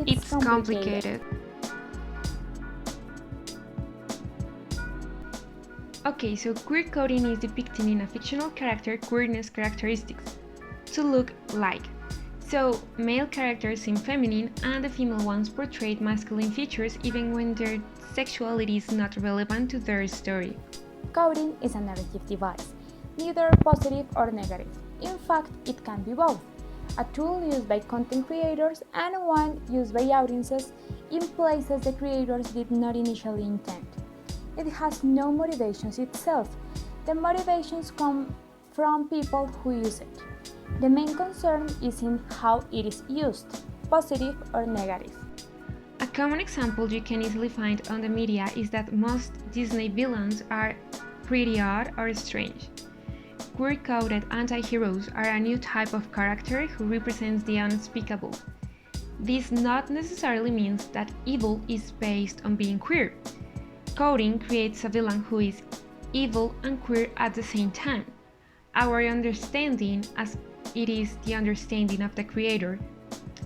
It's complicated. Okay, so queer coding is depicting in a fictional character queerness characteristics to look like. So, male characters seem feminine and the female ones portray masculine features even when their sexuality is not relevant to their story. Coding is a narrative device, neither positive or negative. In fact, it can be both. A tool used by content creators and one used by audiences in places the creators did not initially intend. It has no motivations itself. The motivations come from people who use it. The main concern is in how it is used, positive or negative. A common example you can easily find on the media is that most Disney villains are pretty odd or strange. Queer-coded anti-heroes are a new type of character who represents the unspeakable. This not necessarily means that evil is based on being queer. Coding creates a villain who is evil and queer at the same time. Our understanding, as it is the understanding of the creator,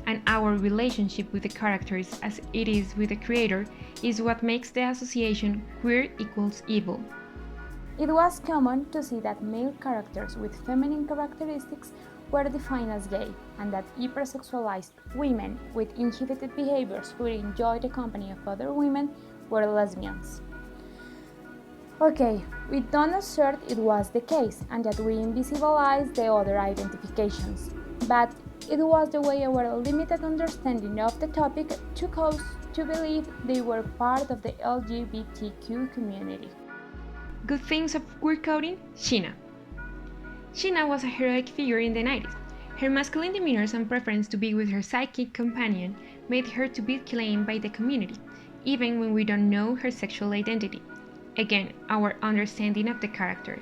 and our relationship with the characters as it is with the creator, is what makes the association queer equals evil. It was common to see that male characters with feminine characteristics were defined as gay, and that hypersexualized women with inhibited behaviors who enjoyed the company of other women were lesbians. Okay, we don't assert it was the case and that we invisibilize the other identifications, but it was the way our limited understanding of the topic took us to believe they were part of the LGBTQ community. Good things of queer coding? Sheena. Sheena was a heroic figure in the 90s. Her masculine demeanor and preference to be with her psychic companion made her to be claimed by the community, even when we don't know her sexual identity. Again, our understanding of the character.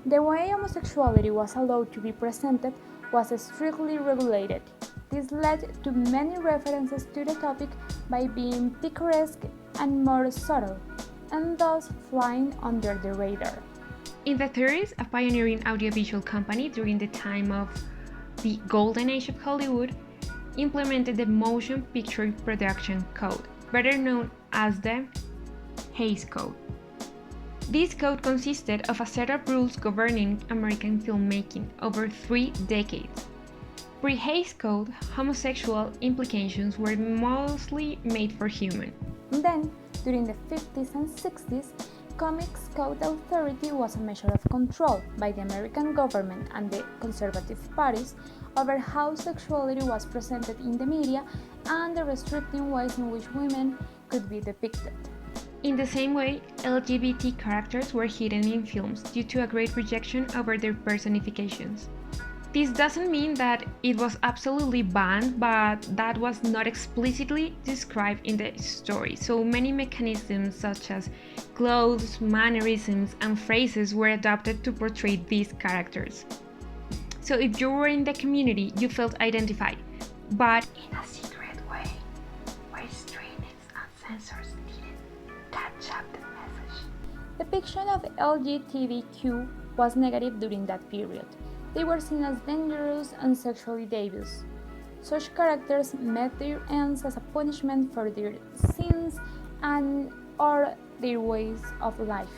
The way homosexuality was allowed to be presented was strictly regulated. This led to many references to the topic by being picaresque and more subtle, and thus flying under the radar. In the 30s, a pioneering audiovisual company during the time of the golden age of Hollywood implemented the Motion Picture Production Code, better known as the Hays Code. This code consisted of a set of rules governing American filmmaking over 3 decades. Pre-Hays Code, homosexual implications were mostly made for human. Then, during the 50s and 60s, Comics Code Authority was a measure of control by the American government and the conservative parties over how sexuality was presented in the media and the restricting ways in which women could be depicted. In the same way, LGBT characters were hidden in films due to a great rejection over their personifications. This doesn't mean that it was absolutely banned, but that was not explicitly described in the story, so many mechanisms such as clothes, mannerisms, and phrases were adopted to portray these characters. So if you were in the community, you felt identified, but in a secret way, where streamings and censors didn't catch up the message. Depiction of LGBTQ was negative during that period. They were seen as dangerous and sexually devious. Such characters met their ends as a punishment for their sins and or their ways of life.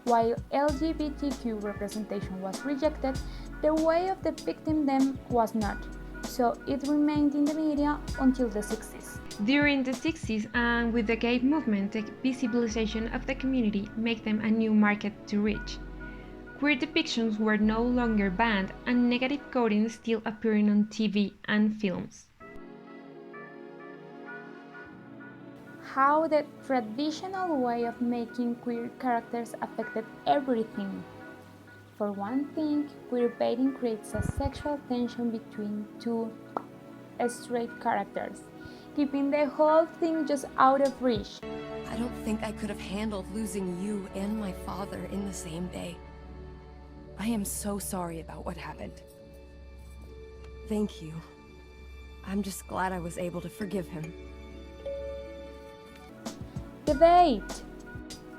While LGBTQ representation was rejected, the way of depicting them was not, so it remained in the media until the 60s. During the 60s and with the gay movement, the visibilization of the community made them a new market to reach. Queer depictions were no longer banned and negative coding still appearing on TV and films. How the traditional way of making queer characters affected everything. For one thing, queerbaiting creates a sexual tension between two straight characters, keeping the whole thing just out of reach. I don't think I could have handled losing you and my father in the same day. I am so sorry about what happened. Thank you. I'm just glad I was able to forgive him. Debate!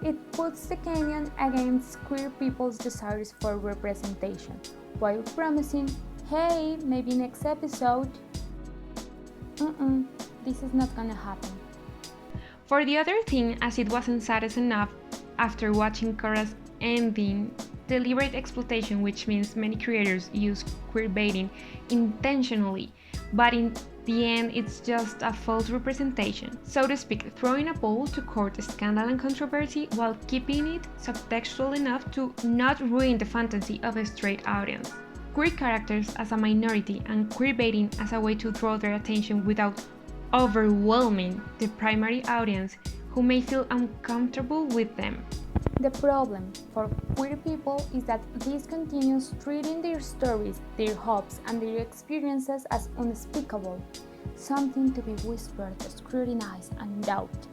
It puts the canon against queer people's desires for representation. while promising, hey, maybe next episode. This is not gonna happen. For the other thing, as it wasn't satisfied enough after watching Korra's ending, deliberate exploitation, which means many creators use queerbaiting intentionally, but in the end it's just a false representation, so to speak, throwing a ball to court scandal and controversy while keeping it subtextual enough to not ruin the fantasy of a straight audience. Queer characters as a minority and queerbaiting as a way to draw their attention without overwhelming the primary audience who may feel uncomfortable with them. The problem for queer people is that this continues treating their stories, their hopes, and their experiences as unspeakable, something to be whispered, scrutinized, and doubted.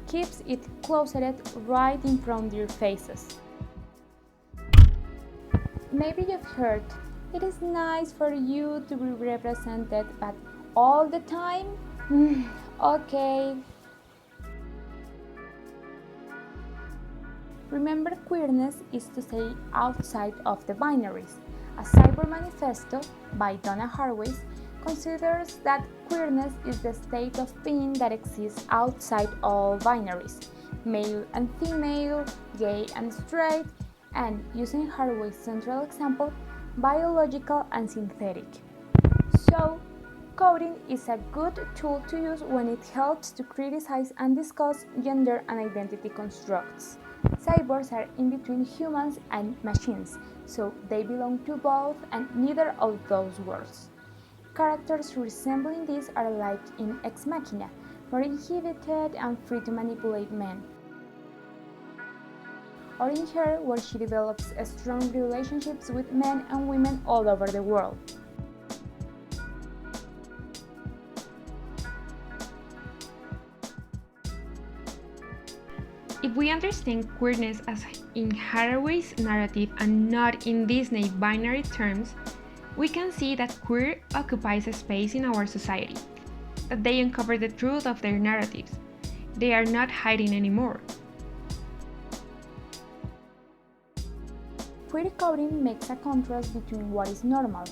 Keeps it closeted right in front of their faces. Maybe you've heard, it is nice for you to be represented, but all the time? Okay. Remember, queerness is to stay outside of the binaries. A Cyborg manifesto by Donna Haraway considers that queerness is the state of being that exists outside all binaries, male and female, gay and straight, and, using Haraway's central example, biological and synthetic. So, coding is a good tool to use when it helps to criticize and discuss gender and identity constructs. Cyborgs are in between humans and machines, so they belong to both and neither of those worlds. Characters resembling these are like in Ex Machina, more inhibited and free to manipulate men, or in Her, where she develops strong relationships with men and women all over the world. If we understand queerness as in Haraway's narrative and not in Disney binary terms, we can see that queer occupies a space in our society, that they uncover the truth of their narratives. They are not hiding anymore. Queer coding makes a contrast between what is normal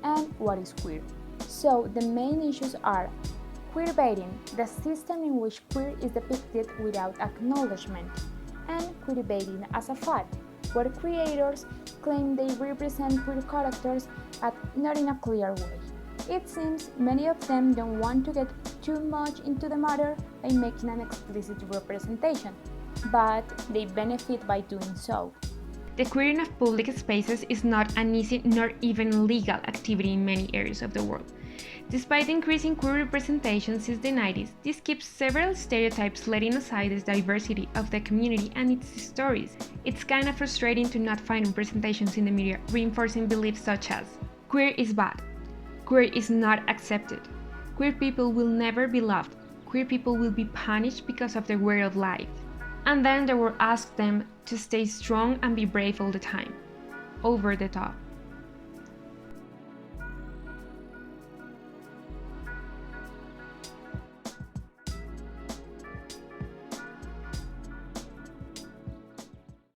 and what is queer. So the main issues are queerbaiting, the system in which queer is depicted without acknowledgement, and queerbaiting as a fad, where creators claim they represent queer characters but not in a clear way. It seems many of them don't want to get too much into the matter by making an explicit representation, but they benefit by doing so. The queering of public spaces is not an easy nor even legal activity in many areas of the world. Despite increasing queer representation since the 90s, this keeps several stereotypes, letting aside the diversity of the community and its stories. It's kind of frustrating to not find representations in the media reinforcing beliefs such as queer is bad, queer is not accepted, queer people will never be loved, queer people will be punished because of their way of life. And then they will ask them to stay strong and be brave all the time. Over the top.